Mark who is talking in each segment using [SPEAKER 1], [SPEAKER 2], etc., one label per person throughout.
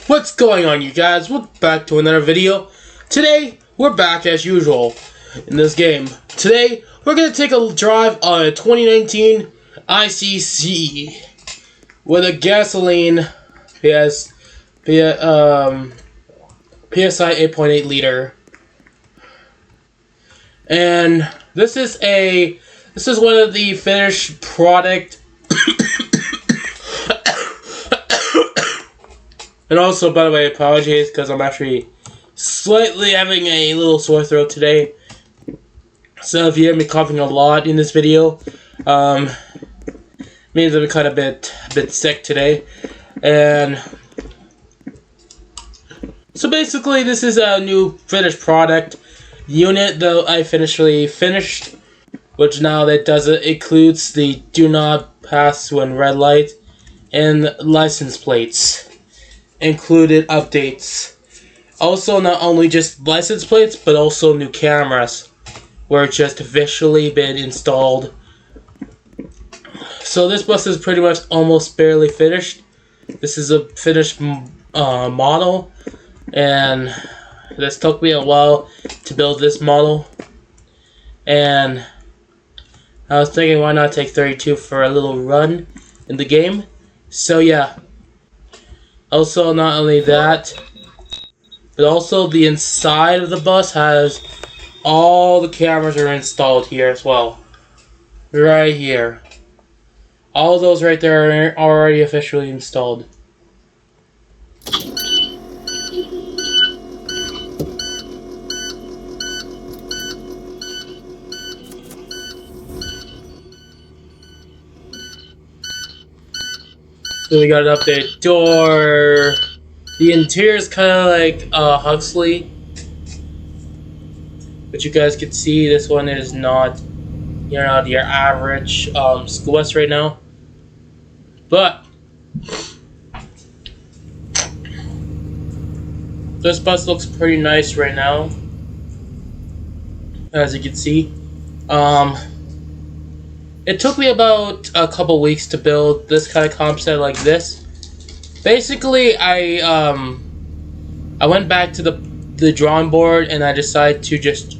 [SPEAKER 1] What's going on, you guys? Welcome back to another video. Today, we're back as usual in this game. Today, we're going to take a drive on a 2019 ICC with a gasoline PSI 8.8 liter. And this is one of the finished product. And also, by the way, apologies because I'm actually slightly having a little sore throat today. So if you hear me coughing a lot in this video, means I'm kind of a bit sick today. And so basically, this is a new finished product unit that I finished, which now that includes the do not pass when red light and license plates. Included updates. Also, not only just license plates, but also new cameras were just officially been installed. So this bus is pretty much almost barely finished. This is a finished model, and this took me a while to build this model. And I was thinking, why not take 32 for a little run in the game? So yeah. Also, not only that, but also the inside of the bus has all the cameras are installed here as well. Right here. All those right there are already officially installed. So we got an update door. The interior is kind of like Huxley, but you guys can see this one is not, your average school bus right now. But this bus looks pretty nice right now, as you can see. It took me about a couple weeks to build this kind of concept like this. Basically, I went back to the drawing board and I decided to just...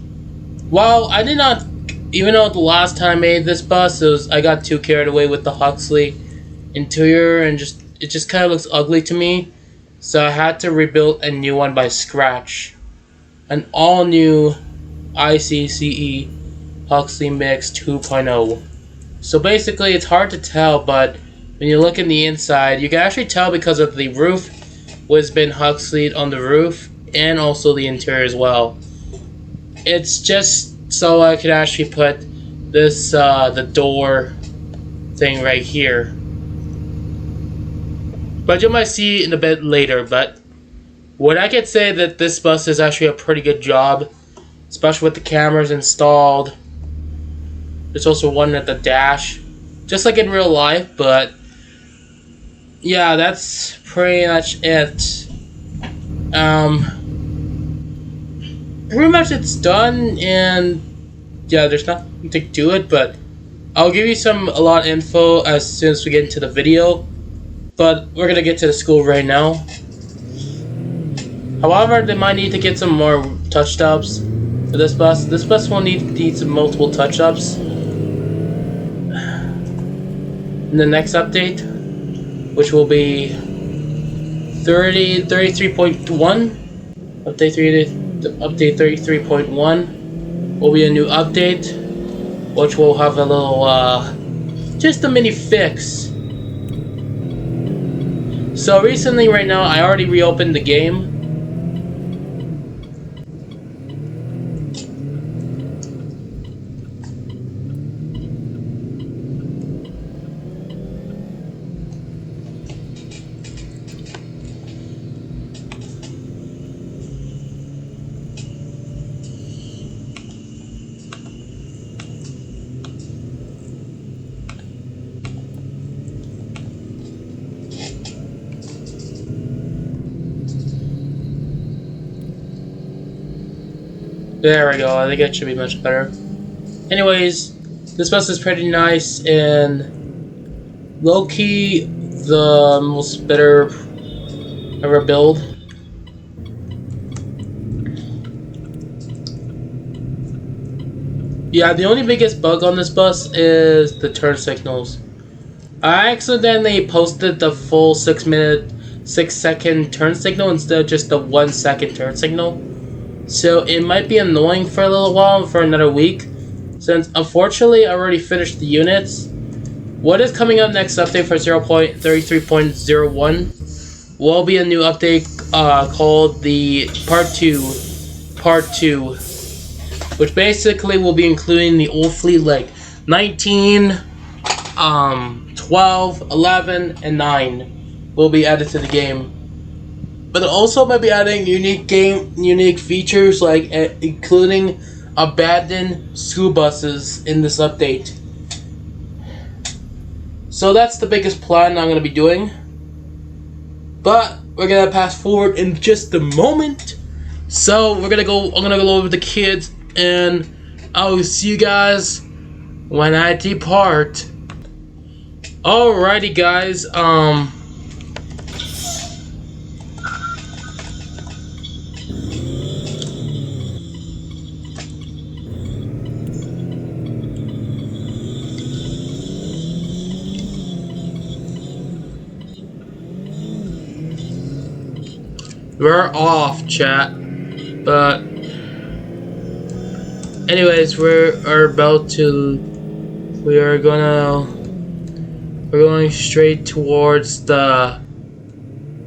[SPEAKER 1] Well, I did not... Even though the last time I made this bus, I got too carried away with the Huxley interior and it just kind of looks ugly to me. So I had to rebuild a new one by scratch. An all-new ICCE Huxley Mix 2.0. So basically, it's hard to tell, but when you look in the inside, you can actually tell because of the roof was been Huxleyed on the roof and also the interior as well. It's just so I could actually put this the door thing right here. But you might see in a bit later. But what I could say that this bus is actually a pretty good job, especially with the cameras installed. There's also one at the dash, just like in real life, but yeah, that's pretty much it. Pretty much it's done, and yeah, there's nothing to do it, but I'll give you a lot of info as soon as we get into the video. But we're gonna get to the school right now. However, they might need to get some more touch-ups for this bus. This bus will need some multiple touch-ups in the next update, which will be 33.1. Update 33.1 will be a new update, which will have a little just a mini fix. So recently, right now, I already reopened the game. There we go, I think it should be much better. Anyways, this bus is pretty nice, and low-key, the most better ever build. Yeah, the only biggest bug on this bus is the turn signals. I accidentally posted the full 6-second turn signal instead of just the 1 second turn signal. So it might be annoying for a little while, for another week, since unfortunately I already finished the units. What is coming up next update for 0.33.01 will be a new update called the Part 2, which basically will be including the old fleet like 19, 12, 11, and 9 will be added to the game. But it also might be adding unique features like including abandoned school buses in this update. So that's the biggest plan I'm going to be doing. But we're going to pass forward in just a moment. So I'm going to go over with the kids, and I'll see you guys when I depart. Alrighty guys, we're off, chat. But anyways, we're going straight towards we're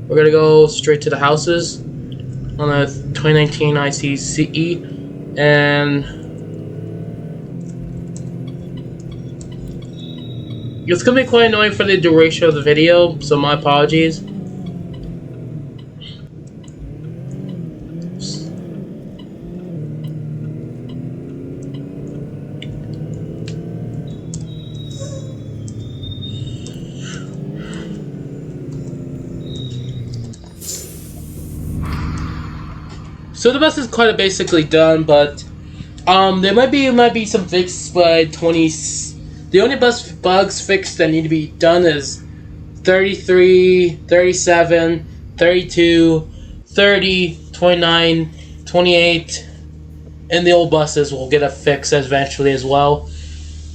[SPEAKER 1] gonna go straight to the houses on the 2019 ICCE, and it's gonna be quite annoying for the duration of the video, so my apologies. So the bus is quite basically done, but there might be some fixes by 20. The only bus bugs fixed that need to be done is 33, 37, 32, 30, 29, 28, and the old buses will get a fix eventually as well.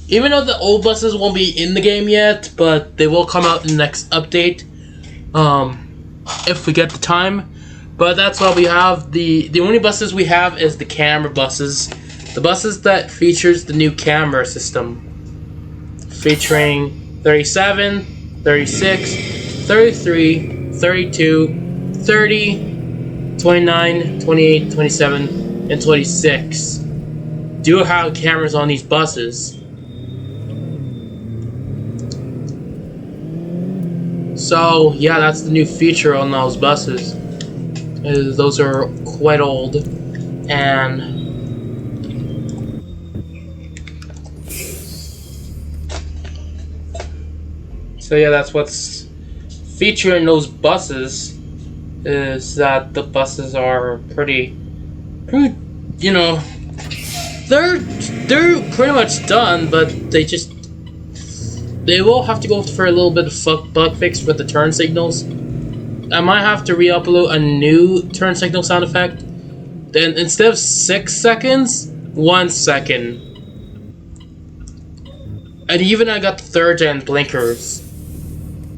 [SPEAKER 1] Even though the old buses won't be in the game yet, but they will come out in the next update, if we get the time. But that's all we have. The only buses we have is the camera buses. The buses that features the new camera system. Featuring 37, 36, 33, 32, 30, 29, 28, 27, and 26. Do have cameras on these buses. So yeah, that's the new feature on those buses. Those are quite old, and so yeah, that's what's featuring those buses, is that the buses are pretty, you know, they're pretty much done, but they will have to go for a little bit of bug fix with the turn signals. I might have to re-upload a new turn signal sound effect. Then instead of 6 seconds, 1 second. And even I got the 3rd gen blinkers.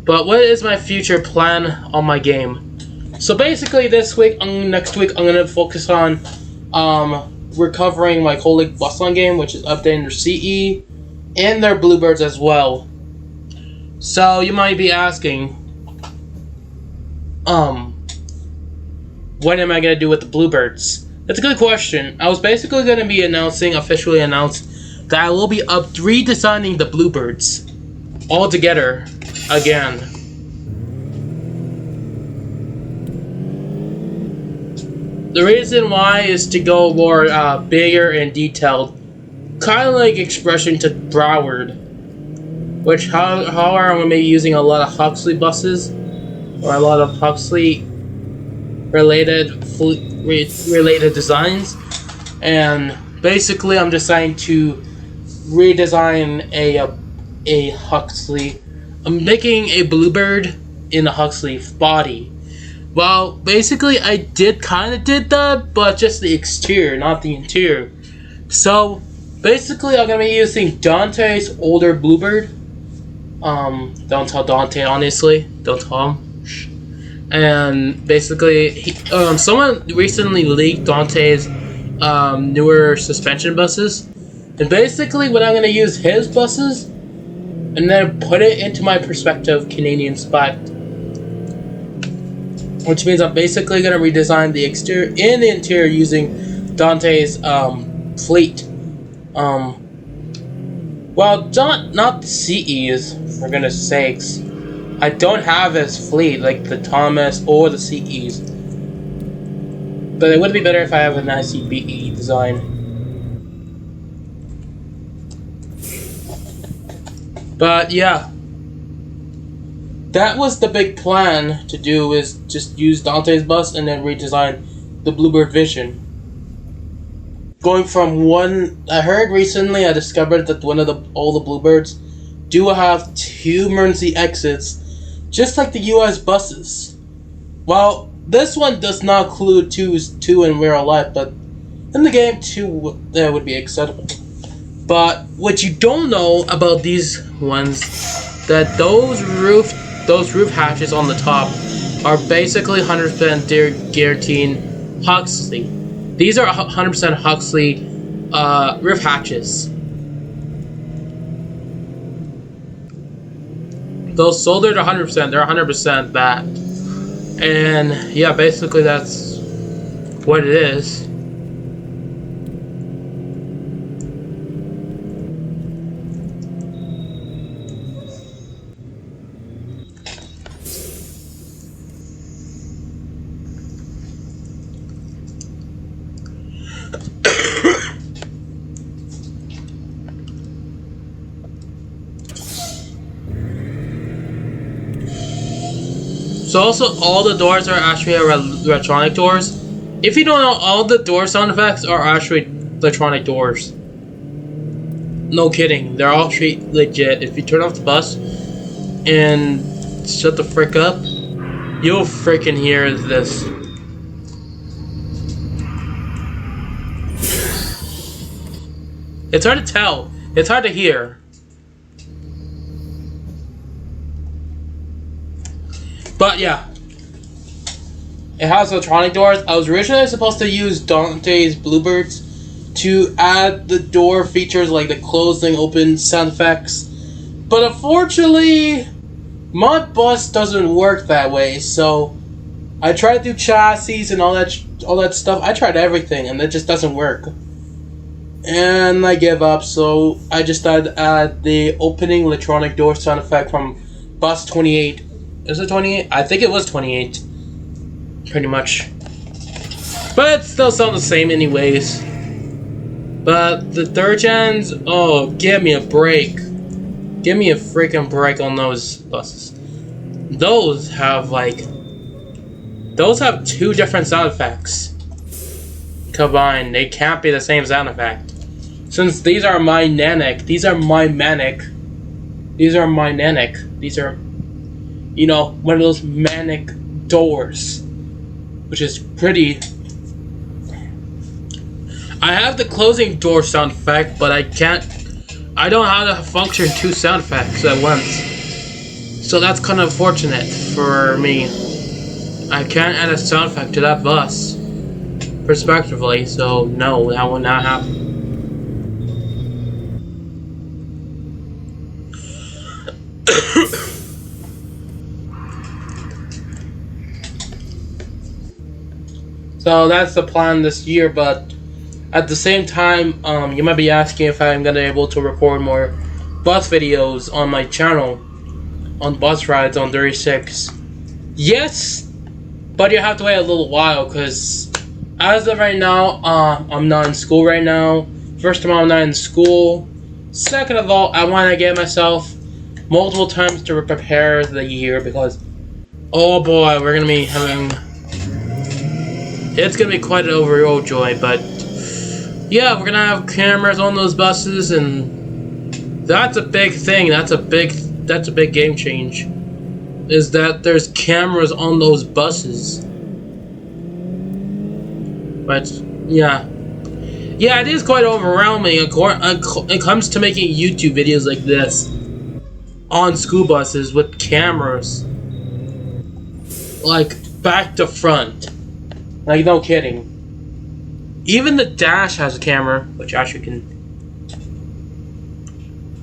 [SPEAKER 1] But what is my future plan on my game? So basically next week I'm gonna focus on recovering my Colig Bustling game, which is updating their CE and their Bluebirds as well. So you might be asking, what am I gonna do with the Bluebirds? That's a good question. I was basically gonna be officially announced that I will be redesigning the Bluebirds all together again. The reason why is to go more bigger and detailed, kind of like Expression to Broward, which however I'm gonna be using a lot of Huxley buses, or a lot of Huxley related designs, and basically I'm deciding to redesign a Huxley. I'm making a Bluebird in a Huxley body, Well, basically, I kind of did that, but just the exterior, not the interior. So, basically, I'm gonna be using Dante's older Bluebird. Don't tell Dante, honestly. Don't tell him. Shh. And basically, someone recently leaked Dante's newer suspension buses. And basically, what I'm gonna use his buses, and then put it into my perspective Canadian spec, which means I'm basically going to redesign the exterior and the interior using Dante's fleet. Well, not the CEs, for goodness sakes. I don't have his fleet, like the Thomas or the CEs. But it would be better if I have an ICBE design. But yeah. That was the big plan to do, is just use Dante's bus and then redesign the Bluebird Vision. Going from one, I heard recently, I discovered that all the Bluebirds do have 2 emergency exits, just like the US buses. Well, this one does not include two in real life, but in the game 2 would be acceptable. But what you don't know about these ones, that those roof hatches on the top are basically 100% guaranteed Huxley. These are 100% Huxley roof hatches. Those soldered 100%, they're 100% that. And yeah, basically that's what it is. So also, all the doors are actually electronic doors. If you don't know, all the door sound effects are actually electronic doors. No kidding, they're all straight legit. If you turn off the bus and shut the frick up, you'll freaking hear this. It's hard to tell. It's hard to hear. But yeah, it has electronic doors. I was originally supposed to use Dante's Bluebirds to add the door features like the closing, open sound effects. But unfortunately, my bus doesn't work that way. So I tried to do chassis and all that stuff. I tried everything and it just doesn't work. And I gave up. So I just started to add the opening electronic door sound effect from bus 28. Is it 28? I think it was 28. Pretty much. But it still sounds the same anyways. But the third gens, oh, give me a break. Give me a freaking break on those buses. Those have 2 different sound effects combined. They can't be the same sound effect. Since these are my Manic, these are, you know, one of those manic doors, which is pretty. I have the closing door sound effect, but I don't know how to function 2 sound effects at once. So that's kind of fortunate for me. I can't add a sound effect to that bus, respectively, so no, that will not happen. So that's the plan this year, but at the same time, you might be asking if I'm gonna be able to record more bus videos on my channel, on bus rides on 36. Yes, but you have to wait a little while, because as of right now, I'm not in school right now. First of all, I'm not in school. Second of all, I want to get myself multiple times to prepare the year, because, oh boy, we're gonna be having... It's gonna be quite an overall joy, but yeah, we're gonna have cameras on those buses, and that's a big thing. That's a big game change. is that there's cameras on those buses. But yeah, it is quite overwhelming. It comes to making YouTube videos like this on school buses with cameras, like back to front. Like no kidding. Even the dash has a camera, which actually can.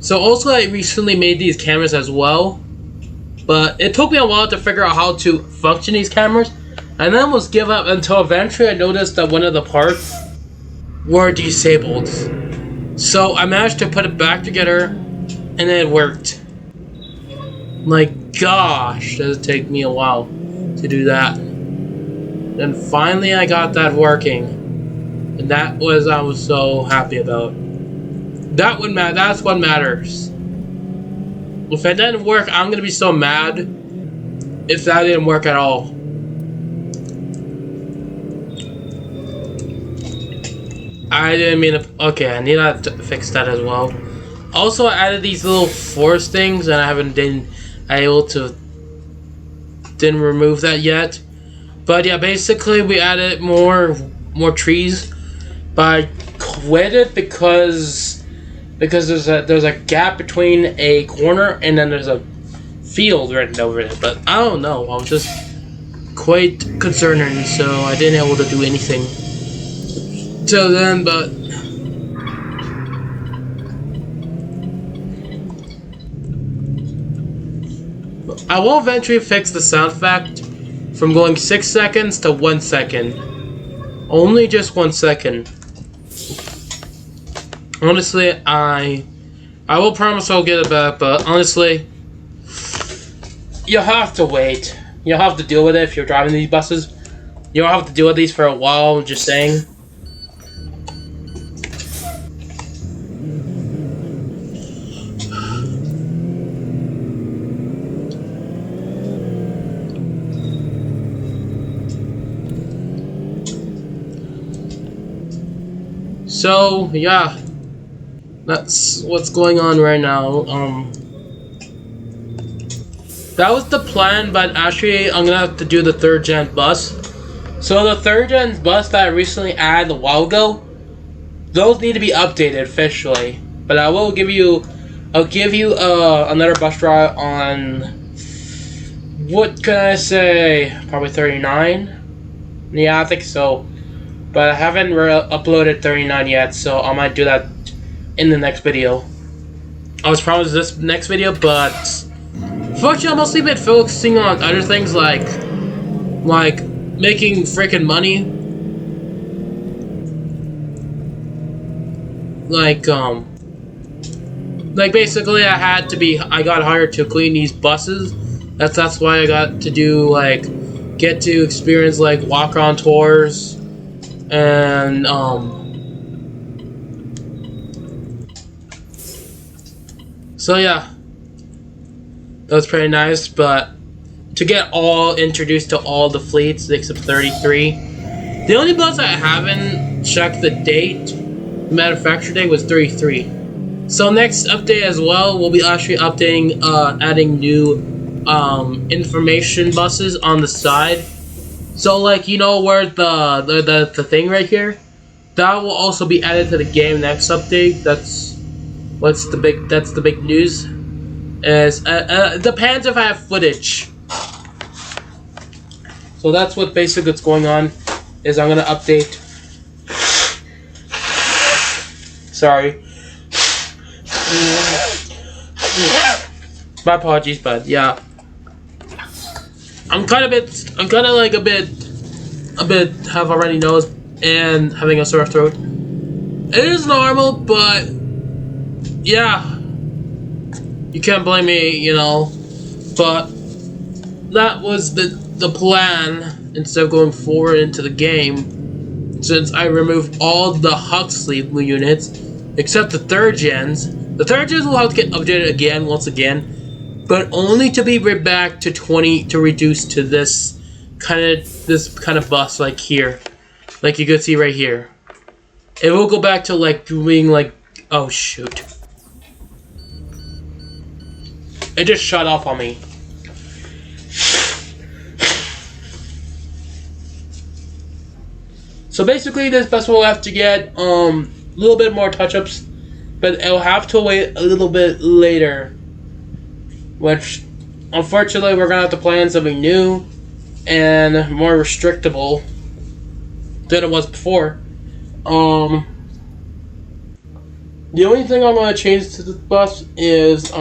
[SPEAKER 1] So also, I recently made these cameras as well, but it took me a while to figure out how to function these cameras, and then was give up until eventually I noticed that one of the parts were disabled. So I managed to put it back together, and it worked. Like gosh, does it take me a while to do that? Then finally I got that working, and I was so happy about. That's what matters. If it didn't work, I'm gonna be so mad if that didn't work at all. I didn't mean to. Okay, I need to fix that as well. Also, I added these little forest things, and I haven't been able to remove that yet. But yeah, basically we added more trees, but I quit it because there's a gap between a corner and then there's a field right over it. But I don't know. I was just quite concerned, so I didn't able to do anything till then. But I will eventually fix the sound effect from going 6 seconds to 1 second. Only just 1 second. Honestly, I will promise I'll get it back, but honestly, you'll have to wait. You'll have to deal with it if you're driving these buses. You'll have to deal with these for a while, I'm just saying. So, yeah, that's what's going on right now. That was the plan, but actually I'm gonna have to do the 3rd gen bus. So the 3rd gen bus that I recently added a while ago, those need to be updated officially. But I'll give you another bus ride on, what can I say, probably 39? Yeah, I think so. But I haven't uploaded 39 yet, so I might do that in the next video. I was promised this next video, but unfortunately I've mostly been focusing on other things like making freaking money. Like basically I got hired to clean these buses. That's why I got to do get to experience walk on tours. And so yeah, that was pretty nice. But to get all introduced to all the fleets except 33, the only bus I haven't checked the date, the manufacture date, was 33. So next update as well, we'll be actually updating, adding new information buses on the side. So you know where the thing right here, that will also be added to the game next update. That's the big news. Is it depends if I have footage. So that's what basically what's going on. Is I'm gonna update. Sorry. My apologies, but yeah. I'm kind of a bit have a runny nose and having a sore throat. It is normal, but yeah, you can't blame me, you know. But that was the plan instead of going forward into the game, since I removed all the Huxley units except the 3rd gens. The 3rd gens will have to get updated again, once again. But only to be brought back to 20 to reduce to this kind of bus here, like you can see right here. It will go back to doing oh shoot! It just shut off on me. So basically, this bus will have to get a little bit more touch-ups, but it'll have to wait a little bit later, which unfortunately we're gonna have to plan something new and more restrictable than it was before. The only thing I'm gonna change to the bus is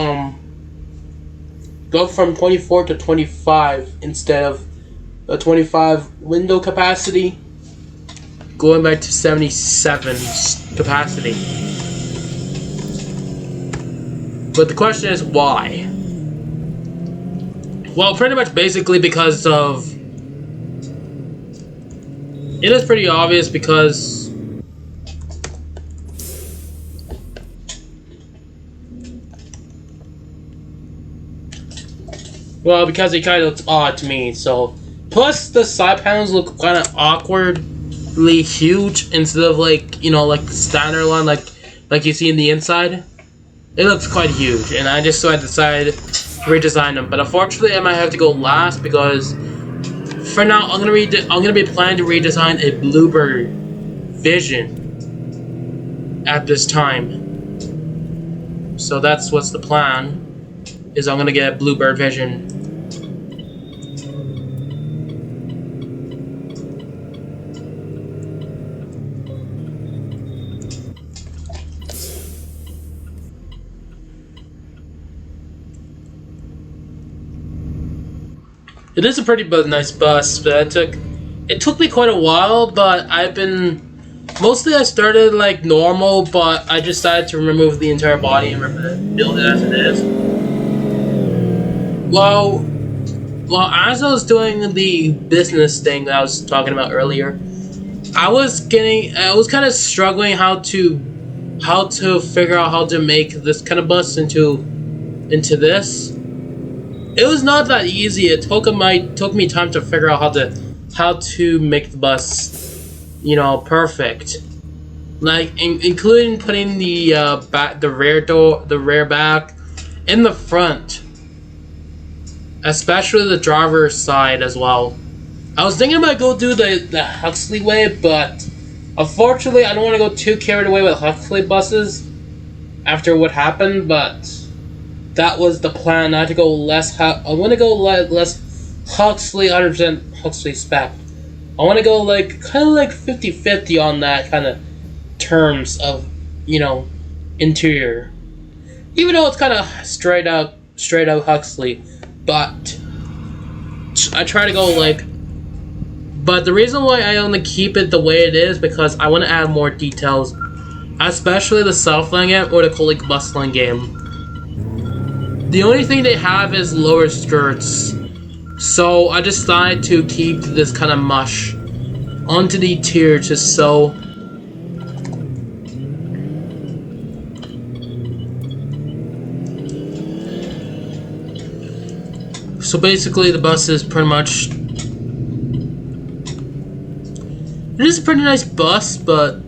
[SPEAKER 1] go from 24 to 25 instead of the 25 window capacity, going back to 77 capacity. But the question is why? Well, pretty much basically because of... It is pretty obvious because... Well, because it kind of looks odd to me, so... Plus, the side panels look kind of awkwardly huge instead of like, you know, like the standard one, like you see in the inside. It looks quite huge, and I decided to redesign them. But unfortunately, I might have to go last because for now, I'm gonna be planning to redesign a Bluebird Vision at this time. So that's what's the plan. Is I'm gonna get a Bluebird Vision. It is a pretty nice bus, but it took me quite a while, but mostly I started like normal, but I just decided to remove the entire body and build it as it is. Well, as I was doing the business thing that I was talking about earlier, I was kind of struggling how to figure out how to make this kind of bus into this. It was not that easy. It took me time to figure out how to make the bus, you know, perfect. Like including putting the rear back, in the front, especially the driver's side as well. I was thinking about go do the Huxley way, but unfortunately I don't want to go too carried away with Huxley buses after what happened, but that was the plan. Not to go less. I want to go less Huxley, 100% Huxley spec. I want to go like kind of like 50-50 on that kind of terms of, you know, interior. Even though it's kind of straight out Huxley, but I try to go like. But the reason why I only keep it the way it is because I want to add more details, especially the self-lane game or the Colleague bustling game. The only thing they have is lower skirts, so I decided to keep this kind of mush onto the interior just so. So basically, the bus is pretty much. It is a pretty nice bus, but.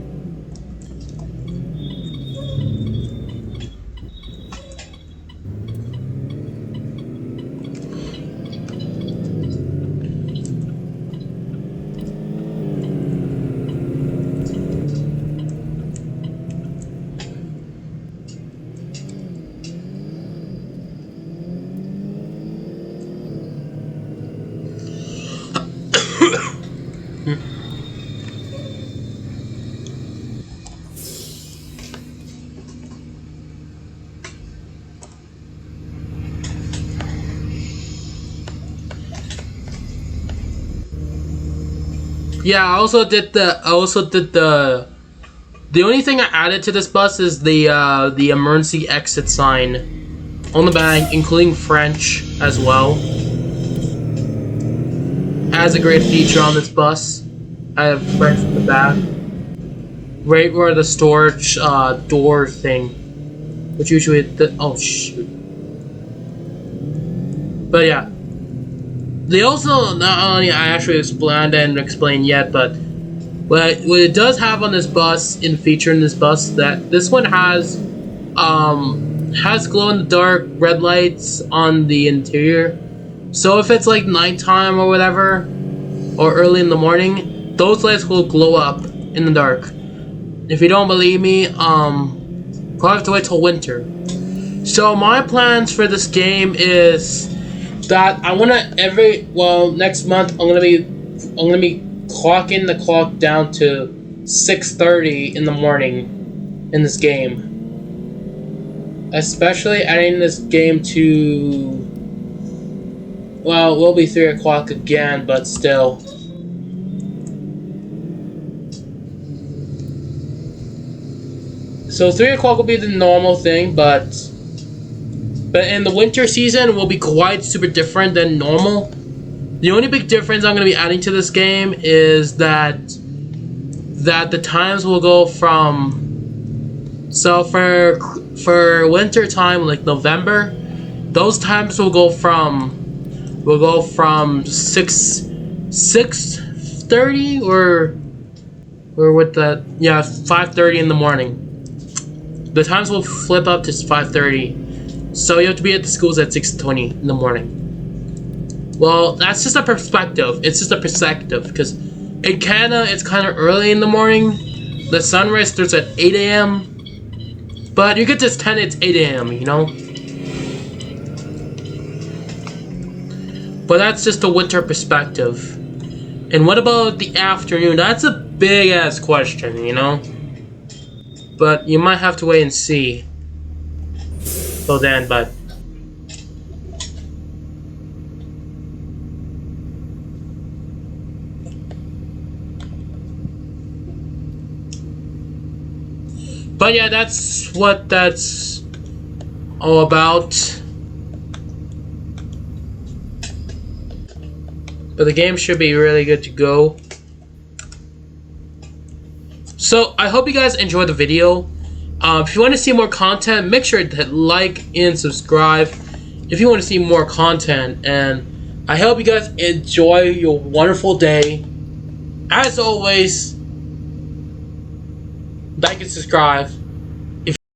[SPEAKER 1] Yeah, I also did the. The only thing I added to this bus is the emergency exit sign on the back, including French as well. As a great feature on this bus, I have French in the back, right where the storage door thing, which usually oh shoot. But yeah. They also, not only I actually explained yet, but what it does have on this bus, in feature in this bus, that this one has glow in the dark red lights on the interior. So if it's like nighttime or whatever, or early in the morning, those lights will glow up in the dark. If you don't believe me, probably have to wait till winter. So my plans for this game is that I wanna next month I'm gonna be clocking the clock down to 6:30 in the morning in this game. Especially adding this game to, well, it will be 3 o'clock again, but still. So 3 o'clock will be the normal thing, but in the winter season will be quite super different than normal. The only big difference I'm going to be adding to this game is that the times will go from, so for winter time, like November, those times will go from 6:30 or with that, yeah, 5:30 in the morning. The times will flip up to 5:30. So you have to be at the schools at 6:20 in the morning. Well, that's just a perspective. It's just a perspective, because in Canada, it's kind of early in the morning. The sunrise starts at 8 a.m. But you could just pretend it's 8 a.m., you know? But that's just a winter perspective. And what about the afternoon? That's a big-ass question, you know? But you might have to wait and see. Till then, but... But yeah, that's what that's all about. But the game should be really good to go. So I hope you guys enjoyed the video. If you want to see more content, make sure to hit like and subscribe if you want to see more content. And I hope you guys enjoy your wonderful day. As always, like and subscribe.